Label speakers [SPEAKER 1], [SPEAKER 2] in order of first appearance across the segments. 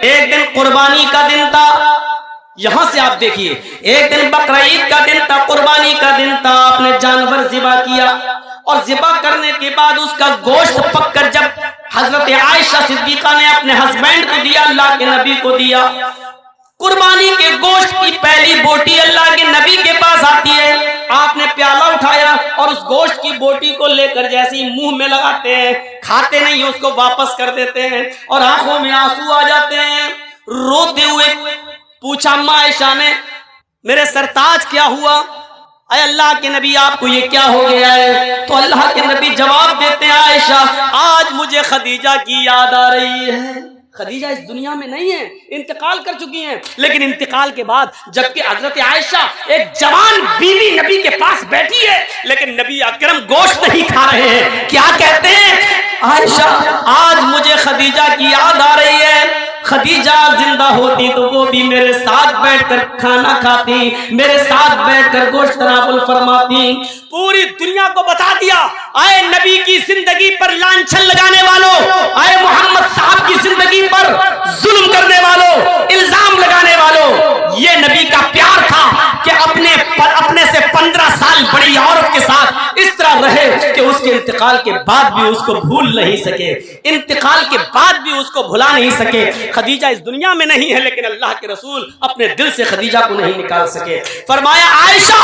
[SPEAKER 1] ایک دن قربانی کا دن تھا، یہاں سے آپ دیکھیے، ایک دن بقرعید کا دن تھا، قربانی کا دن تھا، آپ نے جانور ذبح کیا اور ذبح کرنے کے بعد اس کا گوشت پک کر جب حضرت عائشہ صدیقہ نے اپنے ہسبینڈ کو دیا، اللہ کے نبی کو دیا، قربانی کے گوشت کی پہلی بوٹی اللہ کے نبی کے پاس آتی ہے، آپ نے پیالہ اٹھایا اور اس گوشت کی بوٹی کو لے کر جیسے ہی منہ میں لگاتے ہیں، کھاتے نہیں، اس کو واپس کر دیتے ہیں اور آنکھوں میں آنسو آ جاتے ہیں، روتے ہوئے پوچھا اما عائشہ نے میرے سرتاج کیا ہوا، اے اللہ کے نبی آپ کو یہ کیا ہو گیا ہے؟ تو اللہ کے نبی جواب دیتے ہیں عائشہ آج مجھے خدیجہ کی یاد آ رہی ہے۔ خدیجہ اس دنیا میں نہیں ہے، انتقال کر چکی ہیں، لیکن انتقال کے بعد جبکہ حضرت عائشہ ایک جوان بیوی نبی کے پاس بیٹھی ہے، لیکن نبی اکرم گوشت نہیں کھا رہے ہیں، کیا کہتے ہیں عائشہ آج مجھے خدیجہ کی یاد آ رہی ہے، خدیجہ زندہ ہوتی تو وہ بھی میرے ساتھ بیٹھ کر کھانا کھاتی، میرے ساتھ بیٹھ کر گوشت تناول فرماتی۔ پوری دنیا کو بتا دیا اے نبی کی زندگی پر لانچھن لگانے والوں، اے محمد صاحب کی زندگی پر ظلم کرنے والوں، الزام لگانے والوں، یہ نبی کا پیار تھا کہ اپنے سے 15 سال بڑی عورت کے ساتھ اس طرح رہے کہ اس کے انتقال کے بعد بھی اس کو بھول نہیں سکے، انتقال کے بعد بھی اس کو بھلا نہیں سکے۔ خدیجہ اس دنیا میں نہیں ہے لیکن اللہ کے رسول اپنے دل سے خدیجہ کو نہیں نکال سکے۔ فرمایا عائشہ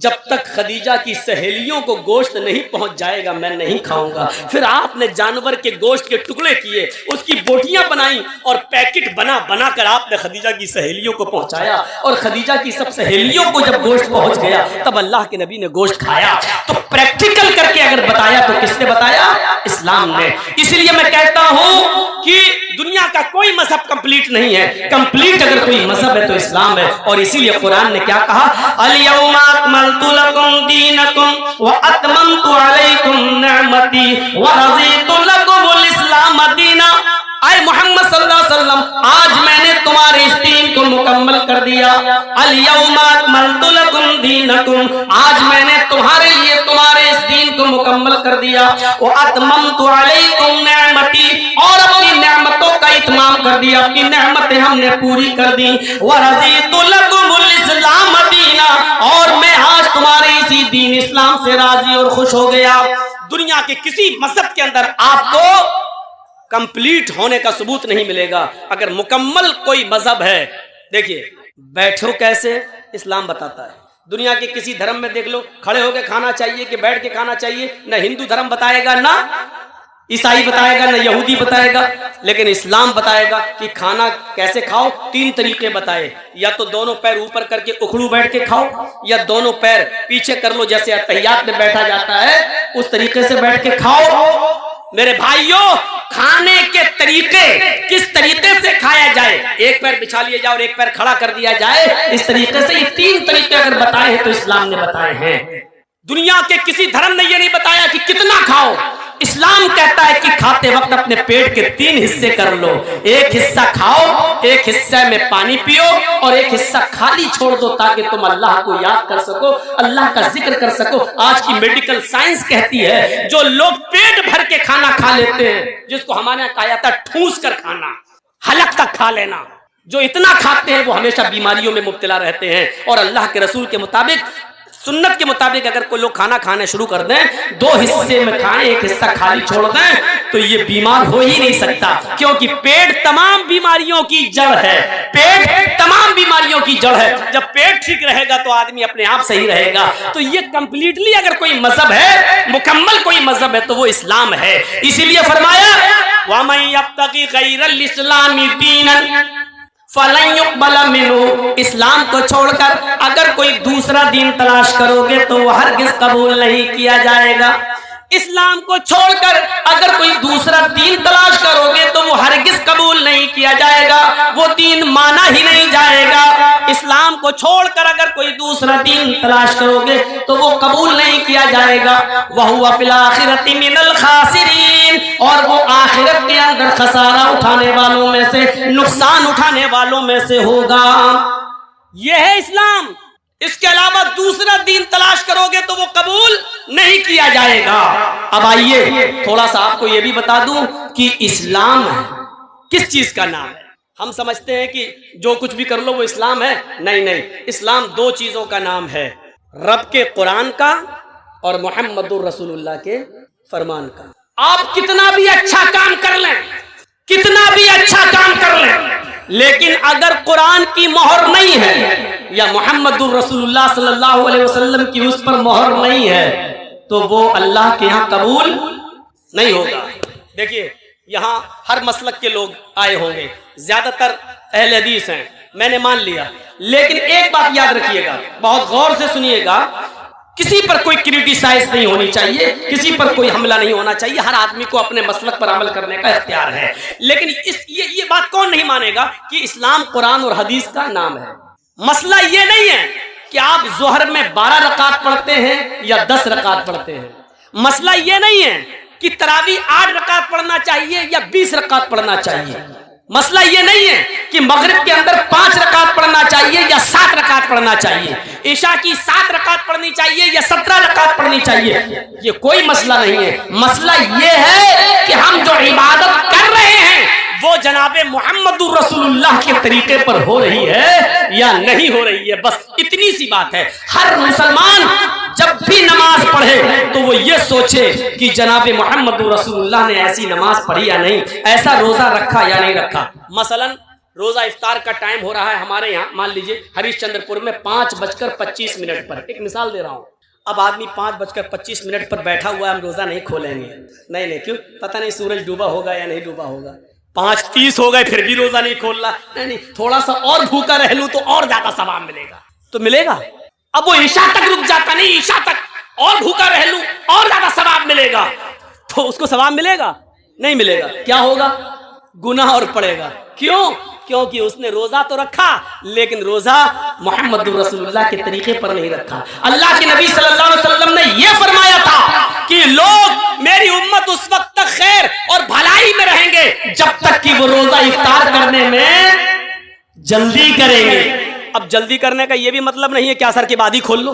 [SPEAKER 1] جب تک خدیجہ کی سہیلیوں کو گوشت نہیں پہنچ جائے گا میں نہیں کھاؤں گا۔ پھر آپ نے جانور کے گوشت کے ٹکڑے کیے، اس کی بوٹیاں بنائیں اور پیکٹ بنا کر آپ نے خدیجہ کی سہیلیوں کو پہنچایا، اور خدیجہ کی سب سہیلیوں کو جب گوشت پہنچ گیا تب اللہ کے نبی نے گوشت کھایا۔ تو پریکٹیکل کر کے اگر بتایا تو کس نے بتایا؟ اسلام نے۔ اسی لیے میں کہتا ہوں کہ دنیا کا کوئی مذہب کمپلیٹ نہیں ہے، کمپلیٹ اگر کوئی مذہب ہے تو اسلام ہے، اور اسی لیے قرآن نے کیا کہا الیوم اکملت لکم دینکم واتممت علیکم نعمتی ورضیت لکم الاسلام دینا۔ اے محمد صلی اللہ علیہ وسلم آج میں نے تمہارے اس دین کو مکمل کر دیا، الیوم اکملت لکم دینکم آج میں نے تمہارے لیے تمہارے اس دین کو مکمل کر دیا، واتممت علیکم نعمتی اور اپنی نعمتوں کا اتمام کر دیا، اپنی نعمتیں ہم نے پوری کر دی، ورضیت لکم الاسلام دینا اور میں آج تمہارے اسی دین اسلام سے راضی اور خوش ہو گیا۔ دنیا کے کسی مذہب کے اندر آپ کو کمپلیٹ ہونے کا ثبوت نہیں ملے گا۔ اگر مکمل کوئی مذہب ہے، دیکھیے بیٹھو کیسے، اسلام بتاتا ہے۔ دنیا کے کسی دھرم میں دیکھ لو کھڑے ہو کے کھانا چاہیے کہ بیٹھ کے کھانا چاہیے، نہ ہندو دھرم بتائے گا، نہ عیسائی بتائے گا، نہ یہودی بتائے گا، لیکن اسلام بتائے گا کہ کھانا کیسے کھاؤ۔ 3 طریقے بتائے، یا تو دونوں پیر اوپر کر کے اکھڑو بیٹھ کے کھاؤ، یا دونوں پیر پیچھے کر لو جیسے اتحیات میں بیٹھا جاتا ہے اس طریقے سے بیٹھ کے کھاؤ۔ میرے بھائیوں کھانے کے طریقے کس طریقے سے کھایا جائے، ایک پیر بچھا لیا جائے اور ایک پیر کھڑا کر دیا جائے، اس طریقے سے یہ 3 طریقے اگر بتائے ہیں تو اسلام نے بتائے ہیں۔ دنیا کے کسی دھرم نے یہ نہیں بتایا کہ کتنا کھاؤ، اسلام کہتا ہے کہ کھاتے وقت اپنے پیٹ کے 3 حصے کر لو، ایک حصہ کھاؤ، ایک حصہ میں پانی پیو اور ایک حصہ خالی چھوڑ دو تاکہ تم اللہ کو یاد کر سکو، اللہ کا ذکر کر سکو۔ آج کی میڈیکل سائنس کہتی ہے جو لوگ پیٹ بھر کے کھانا کھا لیتے ہیں، جس کو ہمارے یہاں کہا جاتا ہے ٹھوس کر کھانا، حلق تک کھا لینا، جو اتنا کھاتے ہیں وہ ہمیشہ بیماریوں میں مبتلا رہتے ہیں۔ اور اللہ کے رسول کے مطابق، سنت کے مطابق اگر کوئی لوگ کھانا کھانے شروع کر دیں 2 حصے میں کھائیں، ایک حصہ خالی چھوڑ دیں تو یہ بیمار ہو ہی نہیں سکتا، کیونکہ پیٹ تمام بیماریوں کی جڑ ہے، پیٹ تمام بیماریوں کی جڑ ہے۔ جب پیٹ ٹھیک رہے گا تو آدمی اپنے آپ صحیح رہے گا۔ تو یہ کمپلیٹلی اگر کوئی مذہب ہے، مکمل کوئی مذہب ہے تو وہ اسلام ہے۔ اسی لیے فرمایا وَمَن يَبْتَغِ غَيْرَ الْإِسْلَامِ دِينًا فَلَن يُقْبَلَ مِنْهُ، اسلام کو چھوڑ کر اگر کوئی دوسرا دین تلاش کرو گے تو وہ ہرگز قبول نہیں کیا جائے گا۔ اسلام کو چھوڑ کر اگر کوئی دوسرا دین تلاش کرو گے تو وہ ہرگز قبول نہیں کیا جائے گا، وہ دین مانا ہی نہیں جائے گا۔ اسلام کو چھوڑ کر اگر کوئی دوسرا دین تلاش کرو گے تو وہ قبول نہیں کیا جائے گا۔ وَهُوَ فِي الْآخِرَةِ مِنَ الْخَاسِرِينَ، اور وہ آخرت کے اندر خسارہ اٹھانے والوں میں سے، نقصان اٹھانے والوں میں سے ہوگا۔ یہ ہے اسلام۔ اس کے علاوہ دوسرا دین تلاش کرو گے تو وہ قبول نہیں کیا جائے گا۔ اب آئیے تھوڑا سا آپ کو یہ بھی بتا دوں کہ اسلام किस चीज का नाम है? हम समझते हैं कि जो कुछ भी कर लो वो इस्लाम है। नहीं नहीं, इस्लाम दो चीजों का नाम है, रब के कुरान का और मोहम्मदुर रसूलुल्लाह के फरमान का। आप कितना भी अच्छा काम कर लें, कितना भी अच्छा काम कर लें, लेकिन अगर कुरान की मोहर नहीं है या मोहम्मदुर रसूलुल्लाह सल्लल्लाहु अलैहि वसल्लम की उस पर मोहर नहीं है तो वो अल्लाह के यहाँ कबूल नहीं होगा। देखिए, यहाँ हर मसलक के लोग आए होंगे, ज्यादातर अहले हदीस हैं, मैंने मान लिया, लेकिन एक बात याद रखिएगा, बहुत गौर से सुनिएगा, किसी पर कोई क्रिटिसाइज नहीं होनी चाहिए, किसी पर कोई हमला नहीं होना चाहिए, हर आदमी को अपने मसलक पर अमल करने का इख्तियार है। लेकिन ये बात कौन नहीं मानेगा कि इस्लाम कुरान और हदीस का नाम है। मसला ये नहीं है कि आप जोहर में 12 रकात पढ़ते हैं या 10 रकात पढ़ते हैं, मसला ये नहीं है कि तरावी 8 रकात पढ़ना चाहिए या 20 रकात पढ़ना चाहिए, मसला ये नहीं है कि मगरिब के अंदर 5 रकात पढ़ना चाहिए या 7 रकात पढ़ना चाहिए, ईशा की 7 रकात पढ़नी चाहिए या 17 रकात पढ़नी चाहिए, ये कोई मसला नहीं है। मसला ये है कि हम जो इबादत कर रहे हैं वो जनाबे मोहम्मदुर रसूलुल्लाह के तरीके पर हो रही है या नहीं हो रही है, बस इतनी सी बात है। हर मुसलमान जब भी नमाज पढ़े तो वो ये सोचे कि जनाबे मोहम्मदुर रसूलुल्लाह ने ऐसी नमाज पढ़ी या नहीं, ऐसा रोजा रखा या नहीं रखा। मसलन रोजा इफ्तार का टाइम हो रहा है हमारे यहाँ, मान लीजिए हरिश्चंद्रपुर में 5:25 पर, एक मिसाल दे रहा हूँ। अब आदमी 5:25 पर बैठा हुआ है, हम रोजा नहीं खोलेंगे, नहीं, क्यों? पता नहीं सूरज डूबा होगा या नहीं डूबा होगा, 5:30 हो गए फिर भी रोजा नहीं खोल रहा, नहीं, थोड़ा सा और भूखा रह लूं तो और ज्यादा सवाब मिलेगा, तो मिलेगा। अब वो ईशा तक रुक जाता, नहीं ईशा तक और भूखा रह लूं और ज्यादा सवाब मिलेगा, तो उसको सवाब मिलेगा? नहीं मिलेगा। क्या होगा? गुनाह और पड़ेगा। क्यों? क्योंकि उसने रोजा तो रखा लेकिन रोजा मोहम्मद रसूलुल्लाह के तरीके पर नहीं रखा। अल्लाह के नबी सल्लल्लाहु अलैहि वसल्लम ने यह फरमाया था कि लोग, मेरी उम्मत उस वक्त तक खैर और भलाई में रहेंगे जब तक कि वो रोजा इफ्तार करने में जल्दी करेंगे। अब जल्दी करने का यह भी मतलब नहीं है कि असर के बाद ही खोल लो।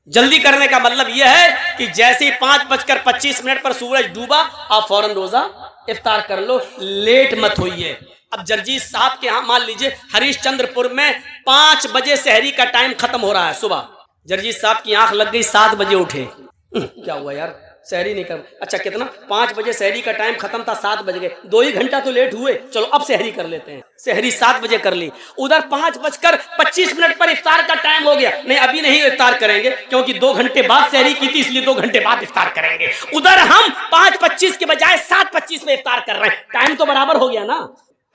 [SPEAKER 1] जल्दी करने का मतलब यह है कि जैसे ही 5:25 पर सूरज डूबा आप फौरन रोजा इफ्तार कर लो, लेट मत होइए। अब जर्जीस साहब के यहाँ मान लीजिए हरिश्चंद्रपुर में 5 बजे सहरी का टाइम खत्म हो रहा है सुबह, जर्जीस साहब की आंख लग गई, 7 बजे उठे, क्या हुआ यार सहरी नहीं कर, अच्छा कितना 5 बजे सहरी का टाइम खत्म था, 7 बज गए, 2 ही घंटा तो लेट हुए, चलो अब सहरी कर लेते हैं। सहरी 7 बजे कर ली, उधर 5:25 पर इफ्तार का टाइम हो गया, नहीं अभी नहीं इफ्तार करेंगे क्योंकि 2 घंटे बाद सहरी की थी इसलिए 2 घंटे बाद इफ्तार करेंगे। उधर हम 5:25 के बजाय 7:25 में इफ्तार कर रहे हैं, टाइम तो बराबर हो गया ना,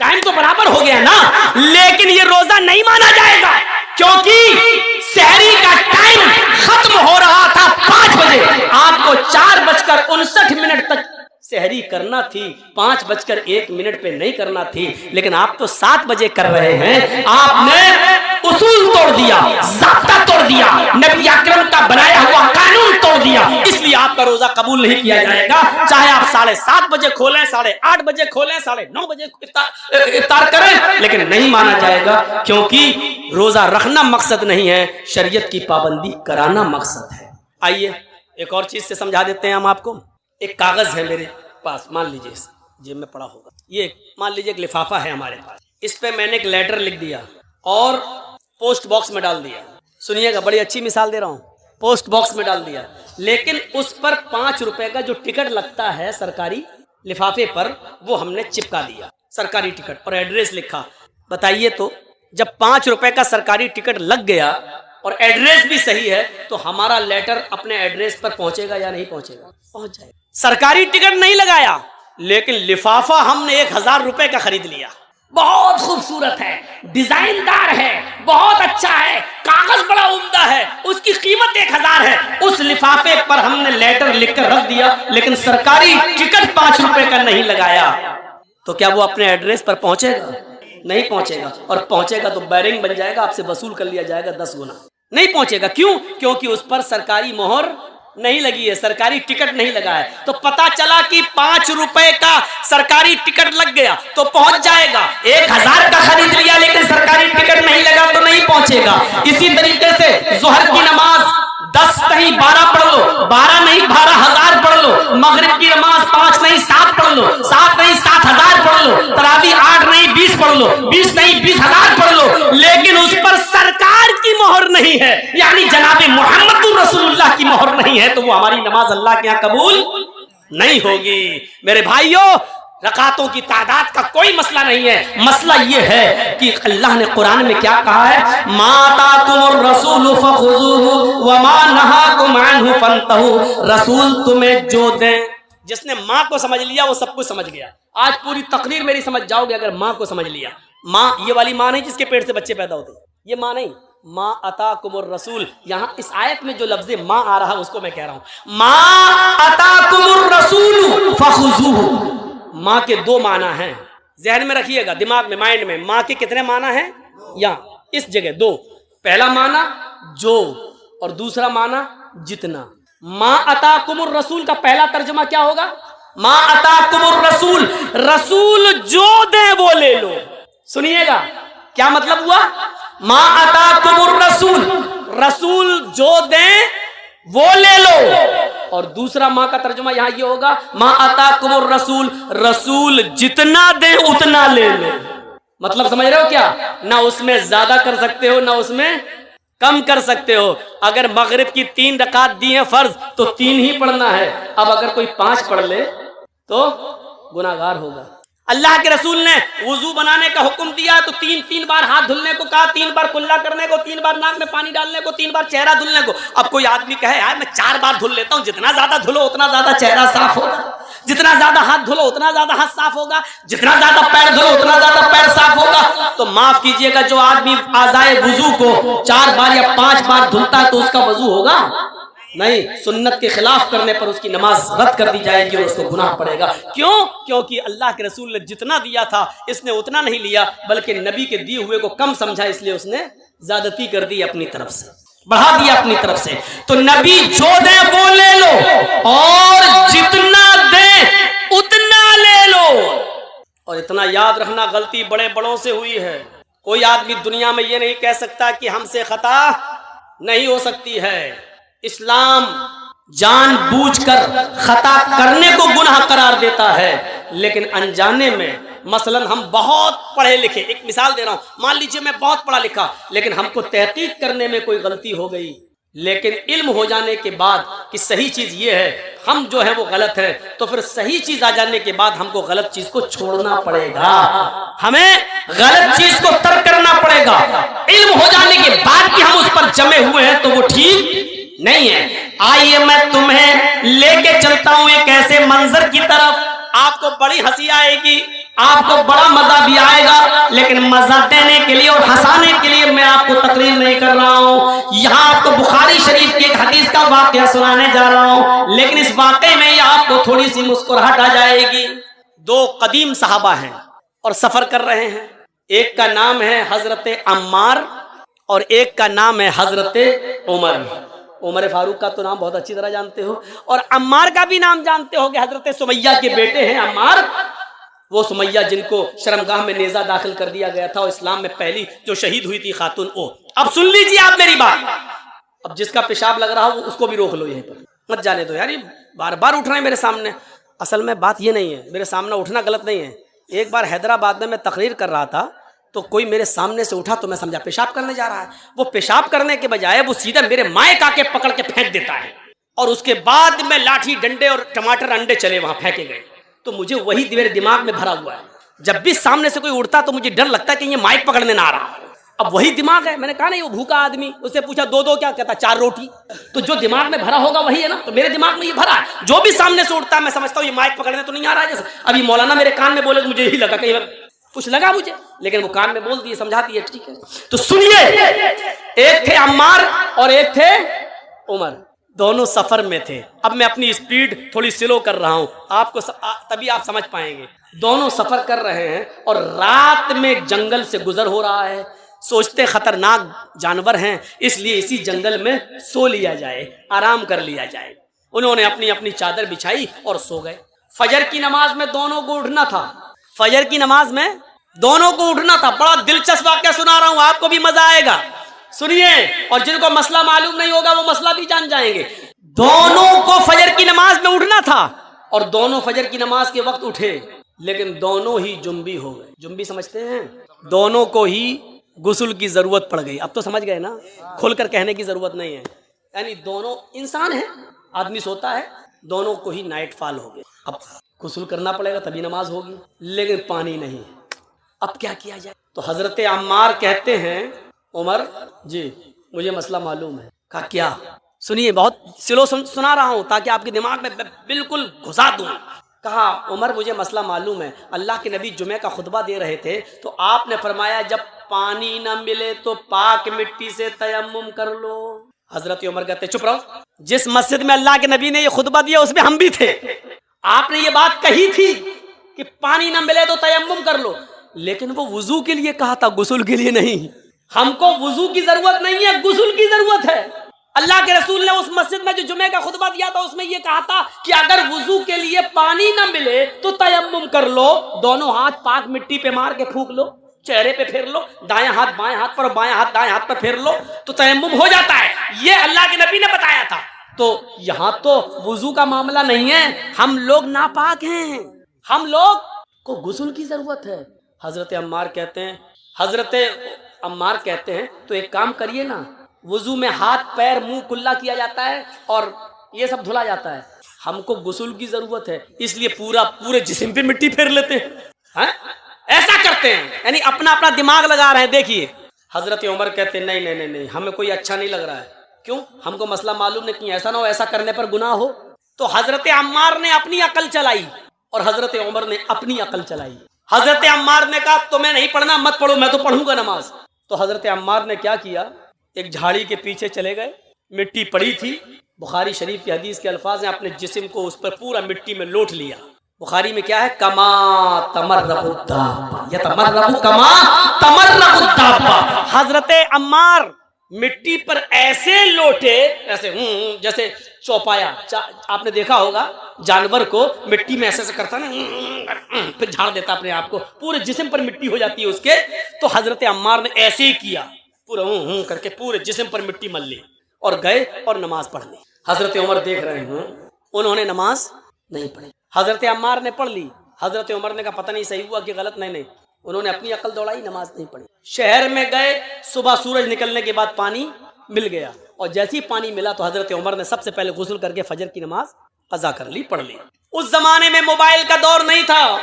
[SPEAKER 1] टाइम तो बराबर हो गया ना, लेकिन ये रोजा नहीं माना जाएगा क्योंकि सहरी का टाइम खत्म हो रहा था 5 बजे, आपको 4:59 तक सहरी करना थी, 5:01 पे नहीं करना थी, लेकिन आप तो 7 बजे कर रहे हैं। आपने उसूल तोड़ दिया, ज़ाब्ता तोड़ दिया, नबी अकरम का बनाया हुआ कानून तोड़ दिया, इसलिए आपका रोजा कबूल नहीं किया जाएगा। चाहे आप 7:30 बजे खोलें, 8:30 बजे खोलें, 9:30 बजे इफ्तार करें, लेकिन नहीं माना जाएगा क्योंकि रोजा रखना मकसद नहीं है, शरीयत की पाबंदी कराना मकसद है। आइए एक और चीज से समझा देते हैं हम आपको। एक कागज है मेरे पास, मान लीजिए जेब में पड़ा होगा, ये मान लीजिए एक लिफाफा है हमारे पास, इस पे मैंने एक लेटर लिख दिया और पोस्ट बॉक्स में डाल दिया। सुनिएगा, बड़ी अच्छी मिसाल दे रहा हूं, पोस्ट बॉक्स में डाल दिया, लेकिन उस पर 5 रुपए का जो टिकट लगता है सरकारी लिफाफे पर वो हमने चिपका दिया, सरकारी टिकट, और एड्रेस लिखा। बताइए तो जब 5 रुपए का सरकारी टिकट लग गया और एड्रेस भी सही है तो हमारा लेटर अपने एड्रेस पर पहुंचेगा या नहीं पहुंचेगा? पहुंच जाएगा। सरकारी टिकट नहीं लगाया लेकिन लिफाफा हमने 1000 रुपए का खरीद लिया, बहुत खूबसूरत है, डिजाइनदार है, बहुत अच्छा है, कागज बड़ा उम्दा है, उसकी कीमत 1000 है, उस लिफाफे पर हमने लेटर लिखकर रख दिया लेकिन सरकारी टिकट 5 रुपए का नहीं लगाया, तो क्या वो अपने एड्रेस पर पहुंचेगा? नहीं पहुंचेगा, और पहुंचेगा तो बैरिंग बन जाएगा, आपसे वसूल कर लिया जाएगा 10 गुना। नहीं पहुंचेगा, क्यों? क्योंकि उस पर सरकारी मोहर नहीं लगी है, सरकारी टिकट नहीं लगा है। तो पता चला कि 5 रुपए का सरकारी टिकट लग गया तो पहुंच जाएगा, 1000 का खरीद लिया लेकिन सरकारी टिकट नहीं लगा तो नहीं पहुंचेगा। इसी तरीके से जोहर की नमाज 10 नहीं 12 पढ़ लो, 12 नहीं 12,000 पढ़ लो, मगरिब की नमाज 5 नहीं 7 पढ़ लो, 7 नहीं 7,000 पढ़ लो, तरावी 8 नहीं लो, 20 नहीं 20,000 पढ़ लो, लेकिन उस पर सरकार की मोहर नहीं है, यानी जनाब मोहम्मद रसूलुल्लाह की मोहर नहीं है, तो वो हमारी नमाज अल्लाह के यहाँ कबूल नहीं होगी। मेरे भाइयों, रकातों की तादाद का कोई मसला नहीं है, मसला ये है कि अल्लाह ने कुरान में क्या कहा है, मा आताकुमुर रसूलु फखुज़ूहु व मा नहाकुम अन्हु फंतहू। रसूल तुम्हें जो दे, जिसने माँ को समझ लिया वो सब कुछ समझ गया। आज पूरी तकरीर मेरी समझ जाओगे अगर माँ को समझ लिया। माँ ये वाली माँ नहीं जिसके पेट से बच्चे पैदा होते, ये माँ नहीं, माँ अताकुमुर रसूल। यहाँ इस आयत में जो लफ्ज़ माँ आ रहा है उसको मैं कह रहा हूँ, माँ अताकुमुर रसूल फखुज़ूहु। माँ के दो माना हैं, जहन में रखिएगा, दिमाग में, माइंड में। माँ के कितने माना हैं? यहाँ इस जगह दो। पहला माना जो, और दूसरा माना जितना। माँ अताकुमुर रसूल का पहला तर्जुमा क्या होगा? माँ अताकुमुर रसूल, रसूल जो दे वो ले लो। सुनिएगा क्या मतलब हुआ? माँ अताकुमुर रसूल, रसूल जो दे वो ले लो। और दूसरा माँ का तर्जुमा यहाँ ये होगा, माँ अताकुमुर रसूल, रसूल जितना दे उतना ले लो। मतलब समझ रहे हो क्या? ना उसमें ज्यादा कर सकते हो ना उसमें कम कर सकते हो। अगर मगरिब की 3 रकात दी है फर्ज तो 3 ही पढ़ना है। अब अगर कोई 5 पढ़ ले तो गुनाहगार होगा। अल्लाह के रसूल ने वुजू बनाने का हुक्म दिया है तो 3 बार हाथ धुलने को कहा, 3 बार कुल्ला करने को, 3 बार नाक में पानी डालने को, 3 बार चेहरा धुलने को। अब कोई आदमी कहे यार मैं 4 बार धुल लेता हूँ, जितना ज्यादा धुलो उतना ज्यादा चेहरा साफ होगा, जितना ज्यादा हाथ धुलो उतना ज्यादा हाथ साफ होगा, जितना ज्यादा पैर धुलो उतना ज्यादा पैर साफ होगा। तो माफ कीजिएगा, जो आदमी आज़ाए वुजू को 4 बार या 5 बार धुलता है तो उसका वजू होगा नहीं, सुन्नत के खिलाफ करने पर उसकी नमाज रद्द कर दी जाएगी और उसको गुनाह पड़ेगा। क्यों? क्योंकि अल्लाह के रसूल ने जितना दिया था इसने उतना नहीं लिया, बल्कि नबी के दिए हुए को कम समझा, इसलिए उसने ज्यादती कर दी, अपनी तरफ से बढ़ा दिया अपनी तरफ से। तो नबी जो दे वो ले लो और जितना दे उतना ले लो। और इतना याद रखना, गलती बड़े बड़ों से हुई है। कोई आदमी दुनिया में ये नहीं कह सकता कि हमसे खता नहीं हो सकती है। इस्लाम जानबूझकर खता करने को गुनाह करार देता है, लेकिन अनजाने में, मसलन हम बहुत पढ़े लिखे, एक मिसाल दे रहा हूं, मान लीजिए मैं बहुत पढ़ा लिखा लेकिन हमको तहकीक करने में कोई गलती हो गई, लेकिन इल्म हो जाने के बाद कि सही चीज ये है, हम जो है वो गलत है, तो फिर सही चीज आ जाने के बाद हमको गलत चीज को छोड़ना पड़ेगा, हमें गलत चीज को तर्क करना पड़ेगा। इल्म हो जाने के बाद भी हम उस पर जमे हुए हैं तो वो ठीक नहीं है। आइए मैं तुम्हें लेके चलता हूं एक ऐसे मंजर की तरफ, आपको बड़ी हंसी आएगी, आपको बड़ा मजा भी आएगा, लेकिन मजा देने के लिए और हंसाने के लिए मैं आपको तकरीर नहीं कर रहा हूं। यहां आपको बुखारी शरीफ की एक हदीस का वाकया सुनाने जा रहा हूं, लेकिन इस वाकये में आपको थोड़ी सी मुस्कुराहट आ जाएगी। 2 कदीम सहाबा हैं और सफर कर रहे हैं। एक का नाम है हजरत अम्मार और एक का नाम है हजरत उमर। उमर फारूक का तो नाम बहुत अच्छी तरह जानते हो, और अम्मार का भी नाम जानते हो कि हजरत सुमैया के बेटे हैं अम्मार। वो सुमैया जिनको शर्मगाह में नेजा दाखिल कर दिया गया था और इस्लाम में पहली जो शहीद हुई थी खातून वो। अब सुन लीजिए आप मेरी बात, अब जिसका पेशाब लग रहा हो उसको भी रोक लो, यहीं पर मत जाने दो यार, ये बार बार उठ रहे हैं मेरे सामने। असल में बात ये नहीं है, मेरे सामने उठना गलत नहीं है। एक बार हैदराबाद में मैं तकरीर कर रहा था तो कोई मेरे सामने से उठा तो मैं समझा पेशाब करने जा रहा है। वो पेशाब करने के बजाय वो सीधा मेरे माइक आके पकड़ के फेंक देता है, और उसके बाद में लाठी डंडे और टमाटर अंडे चले वहां फेंके गए। तो मुझे वही मेरे दिमाग में भरा हुआ है, जब भी सामने से कोई उड़ता तो मुझे डर लगता है कि ये माइक पकड़ने ना आ रहा। अब वही दिमाग है। मैंने कहा नहीं, वो भूखा आदमी, उससे पूछा 2 क्या कहता 4 रोटी। तो जो दिमाग में भरा होगा वही है ना, तो मेरे दिमाग में ये भरा है। जो भी सामने से उड़ता है मैं समझता हूँ ये माइक पकड़ने तो नहीं आ रहा है। जैसे अभी मौलाना मेरे कान में बोले तो मुझे यही लगा, कहीं कुछ लगा मुझे, लेकिन वो कान में बोल दिए, समझा दिए, ठीक है। तो सुनिए, एक थे अम्मार और एक थे उमर, दोनों सफर में थे। अब मैं अपनी स्पीड थोड़ी स्लो कर रहा हूं, आपको तभी आप समझ पाएंगे। दोनों सफर कर रहे हैं और रात में जंगल से गुजर हो रहा है। सोचते खतरनाक जानवर हैं, इसलिए इसी जंगल में सो लिया जाए, आराम कर लिया जाए। उन्होंने अपनी अपनी चादर बिछाई और सो गए। फजर की नमाज में दोनों को उठना था, फजर की नमाज में दोनों को उठना था। बड़ा दिलचस्प वाकया सुना रहा हूं, आपको भी मजा आएगा, सुनिए। और जिनको मसला मालूम नहीं होगा वो मसला भी जान जाएंगे। दोनों को फजर की नमाज में उठना था और दोनों फजर की नमाज के वक्त उठे, लेकिन दोनों ही जुम्बी हो गए। जुम्बी समझते हैं? دونوں کو ہی غسل کی ضرورت پڑ گئی. اب تو سمجھ گئے نا, کھل کر کہنے کی ضرورت نہیں ہے. یعنی دونوں انسان ہیں, آدمی سوتا ہے, دونوں کو ہی نائٹ فال ہو گئے. اب غسل کرنا پڑے گا تبھی نماز ہوگی, لیکن پانی نہیں. اب کیا کیا جائے؟ تو حضرت عمار کہتے ہیں عمر جی مجھے مسئلہ معلوم ہے. کہا کیا؟ سنیے, بہت سلو سنا رہا ہوں تاکہ آپ کے دماغ میں بالکل گھسا دوں. کہا عمر مجھے مسئلہ معلوم ہے, اللہ کے نبی جمعہ کا خطبہ دے رہے تھے تو آپ نے فرمایا جب پانی نہ ملے تو پاک مٹی سے تیمم کر لو. حضرت عمر کہتے چپ رہو, جس مسجد میں اللہ کے نبی نے یہ خطبہ دیا اس میں ہم بھی تھے. آپ نے یہ بات کہی تھی کہ پانی نہ ملے تو تیمم کر لو, لیکن وہ وضو کے لیے کہا تھا, غسل کے لیے نہیں. ہم کو وضو کی ضرورت نہیں ہے, غسل کی ضرورت ہے. اللہ کے رسول نے اس مسجد میں جو جمعے کا خطبہ دیا تھا اس میں یہ کہا تھا کہ اگر وضو کے لیے پانی نہ ملے تو تیمم کر لو, دونوں ہاتھ پاک مٹی پہ مار کے پھونک لو, چہرے پہ پھیر لو, دائیں ہاتھ بائیں ہاتھ پر, بائیں ہاتھ دائیں ہاتھ پر پھیر لو تو تیمم ہو جاتا ہے. یہ اللہ کے نبی نے بتایا تھا. تو یہاں تو وضو کا معاملہ نہیں ہے, ہم لوگ ناپاک ہیں, ہم لوگ کو غسل کی ضرورت ہے. حضرت عمار کہتے ہیں تو ایک کام کریے نا, وضو میں ہاتھ پیر منہ کلا کیا جاتا ہے اور یہ سب دھلا جاتا ہے. ہم کو غسل کی ضرورت ہے اس لیے پورے جسم پہ مٹی پھیر لیتے ہیں, ایسا کرتے ہیں, یعنی اپنا اپنا دماغ لگا رہے ہیں. دیکھیے حضرت عمر کہتے ہیں نہیں نہیں نہیں, ہمیں کوئی اچھا نہیں لگ رہا ہے. کیوں؟ ہم کو مسئلہ معلوم نہیں, کہ ایسا نہ ہو ایسا کرنے پر گناہ ہو. تو حضرت عمار نے اپنی عقل چلائی اور حضرت عمر نے اپنی عقل چلائی. حضرت عمار نے کہا تمہیں نہیں پڑھنا مت پڑھو, میں تو پڑھوں گا نماز. تو حضرت عمار نے کیا کیا, ایک جھاڑی کے پیچھے چلے گئے, مٹی پڑی تھی, بخاری شریف کی حدیث کے الفاظ ہیں, اپنے جسم کو اس پر پورا مٹی میں لوٹ لیا. بخاری میں کیا ہے, کما تمرغ الدابہ یتمرغ کما تمرغ الدابہ. حضرت عمار مٹی پر ایسے لوٹے, ایسے جیسے چوپایا. آپ نے دیکھا ہوگا جانور کو مٹی میں ایسے کرتا نا, پھر جھاڑ دیتا اپنے آپ کو, پورے جسم پر مٹی ہو جاتی ہے اس کے. تو حضرت عمار نے ایسے ہی کیا, پورا کر کے پورے جسم پر مٹی مل لی اور گئے اور نماز پڑھ لی. حضرت عمر دیکھ رہے ہیں, انہوں نے نماز نہیں پڑھی. حضرت عمار نے پڑھ لی. حضرت عمر نے کہا پتہ نہیں صحیح ہوا کہ غلط. نہیں, انہوں نے اپنی عقل دوڑائی, نماز نہیں پڑھی. شہر میں گئے, صبح سورج نکلنے کے بعد پانی مل گیا, اور جیسے ہی پانی ملا تو حضرت عمر نے سب سے پہلے غسل کر کے فجر کی نماز قضا کر لی, پڑھ لی. اس زمانے میں موبائل کا دور نہیں تھا.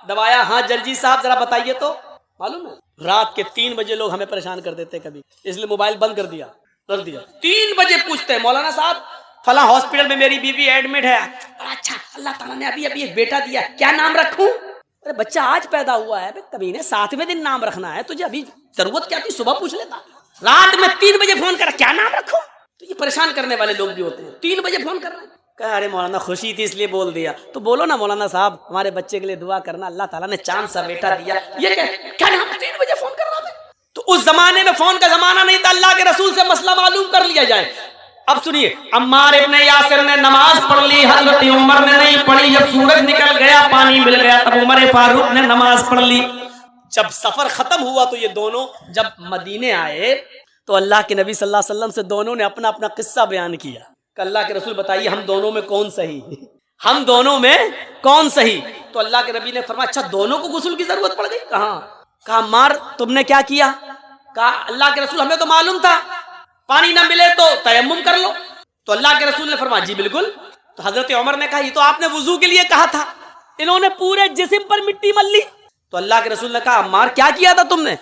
[SPEAKER 1] دبایا, ہاں جرجی صاحب ذرا بتائیے تو. معلوم ہے رات کے 3 بجے لوگ ہمیں پریشان کر دیتے کبھی, اس لیے موبائل بند کر دیا. 3 بجے پوچھتے ہیں مولانا صاحب فلاں ہاسپٹل میں میری بیوی ایڈمٹ ہے. اچھا, اللہ تعالیٰ نے ابھی ایک بیٹا دیا, کیا نام رکھوں؟ ارے بچہ آج پیدا ہوا ہے, کبھی نے 7ویں دن نام رکھنا ہے, تجھے ابھی ضرورت کیا تھی, صبح پوچھ لیتا. رات میں 3 بجے فون کر کیا نام رکھوں. تو یہ پریشان کرنے والے لوگ بھی ہوتے ہیں, 3 بجے فون کر رہے ہیں. کہا ارے مولانا خوشی تھی اس لیے بول دیا. تو بولو نا مولانا صاحب ہمارے بچے کے لیے دعا کرنا, اللہ تعالیٰ نے چاند سا بیٹا دیا. یہ کیا نام 3 بجے فون کر رہا تھا. تو اس زمانے میں فون کا زمانہ نہیں تھا, اللہ کے رسول سے مسئلہ معلوم کر لیا جائے. اب سنیے, عمار ابن یاسر نے نماز پڑھ لی, حضرت عمر نے نہیں پڑھی. جب سورج نکل گیا, پانی مل گیا, تب عمر فاروق نے نماز پڑھ لی. جب سفر ختم ہوا تو یہ دونوں جب مدینے آئے تو اللہ کے نبی صلی اللہ علیہ وسلم سے دونوں نے اپنا اپنا قصہ بیان کیا کہ اللہ کے رسول بتائیے ہم دونوں میں کون صحیح, ہم دونوں میں کون صحیح. تو اللہ کے نبی نے فرمایا اچھا دونوں کو غسل کی ضرورت پڑ گئی. کہا عمار تم نے کیا کیا؟ کہا اللہ کے رسول ہمیں تو معلوم تھا پانی نہ ملے تو تیمم کر لو. تو اللہ کے رسول نے فرمایا جی بالکل. تو حضرت عمر نے کہا یہ تو آپ نے وضو کے لیے کہا تھا, انہوں نے پورے جسم پر مٹی مل لی. تو اللہ کے رسول نے کہا عمار کیا کیا تھا تم نے؟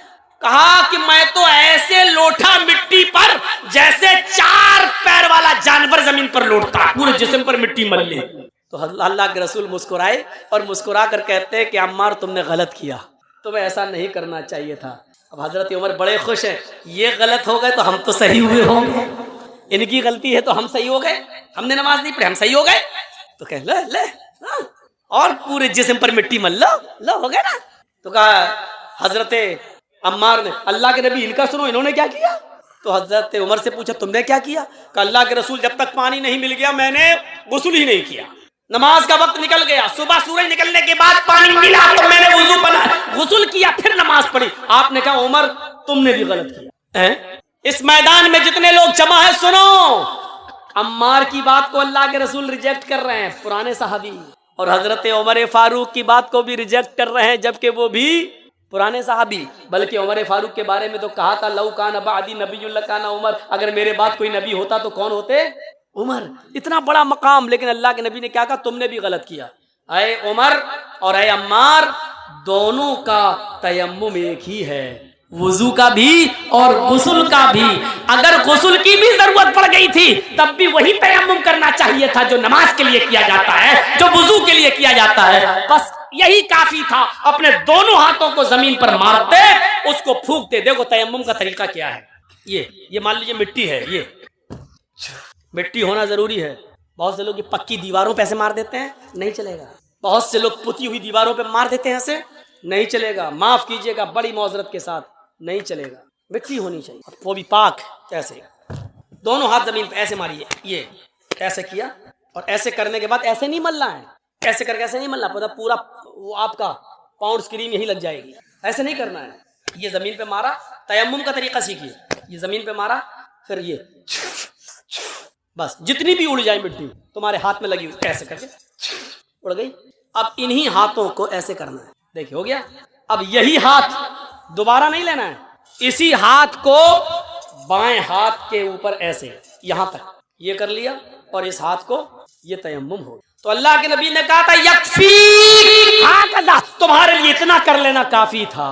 [SPEAKER 1] کہا کہ میں تو ایسے لوٹا مٹی پر جیسے 4 پیر والا جانور زمین پر لوٹتا, پورے جسم پر مٹی مل لی. تو اللہ کے رسول مسکرائے اور مسکرا کر کہتے ہیں کہ عمار تم نے غلط کیا, تمہیں ایسا نہیں کرنا چاہیے تھا. اب حضرت عمر بڑے خوش ہیں, یہ غلط ہو گئے تو ہم تو صحیح ہوئے ہوں گے, ان کی غلطی ہے تو ہم صحیح ہو گئے, ہم نے نماز نہیں پڑھی ہم صحیح ہو گئے. تو کہ لے اور پورے جسم پر مٹی مل لو ہو گئے نا. تو کہا حضرت عمار نے اللہ کے نبی ان کا سنو, انہوں نے کیا کیا؟ تو حضرت عمر سے پوچھا تم نے کیا کیا؟ کہ اللہ کے رسول جب تک پانی نہیں مل گیا میں نے غسل ہی نہیں کیا. نماز کا وقت نکل گیا, صبح سورج نکلنے کے بعد پانی ملا تو میں نے وضو بنا غسل کیا پھر نماز پڑھی. آپ نے کہا عمر تم نے بھی غلط کیا. اس میدان میں جتنے لوگ جمع ہیں سنو, عمار کی بات کو اللہ کے رسول ریجیکٹ کر رہے ہیں, پرانے صحابی, اور حضرت عمر فاروق کی بات کو بھی ریجیکٹ کر رہے ہیں جبکہ وہ بھی पुराने साहबी, बल्कि उमर फारूक के बारे में तो कहा था लौ कान बादी नबी लकान उमर, अगर मेरे बाद कोई नबी होता तो कौन होते? उमर। इतना बड़ा मकाम, लेकिन अल्लाह के नबी ने क्या कहा? तुमने भी गलत किया। ऐ उमर और ऐ अम्मार, दोनों का तयम्मुम एक ही है, वुजू का भी और गुस्ल का भी। अगर गुस्ल की भी जरूरत पड़ गई थी तब भी वही तयम्मुम करना चाहिए था जो नमाज के लिए किया जाता है, जो वुजू के लिए किया जाता है। बस यही काफी था। अपने दोनों हाथों को जमीन पर मारते, उसको फूंकते। देखो तयम्मुम का तरीका क्या है। ये मान लीजिए मिट्टी है, ये मिट्टी होना जरूरी है। बहुत से लोग ये पक्की दीवारों पे ऐसे मार देते हैं, नहीं चलेगा। बहुत से लोग पुती हुई दीवारों पे मार देते हैं ऐसे, नहीं चलेगा। माफ कीजिएगा, बड़ी मौजरत के साथ, नहीं चलेगा। मिट्टी होनी चाहिए, वो भी पाक। ऐसे दोनों हाथ जमीन पे ऐसे मारिए, ये ऐसे किया, और ऐसे करने के बाद ऐसे नहीं मलना है, ऐसे करके ऐसे नहीं मलना, पूरा वो आपका पाउंड क्रीम यही लग जाएगी। ऐसे नहीं करना है। ये जमीन पे मारा, तयम्मुम का तरीका सीखिए। ये जमीन पे मारा, फिर ये बस जितनी भी उड़ जाए मिट्टी तुम्हारे हाथ में लगी हुई, ऐसे करके उड़ गई। अब इन्हीं हाथों को ऐसे करना है। देखिए हो गया। अब यही हाथ दोबारा नहीं लेना है, इसी हाथ को बाएं हाथ के ऊपर ऐसे यहां तक ये कर लिया, और इस हाथ को ये तयम्मुम हो। तो अल्लाह के नबी ने कहा था यकफी, हाँ, तुम्हारे लिए इतना कर लेना काफी था।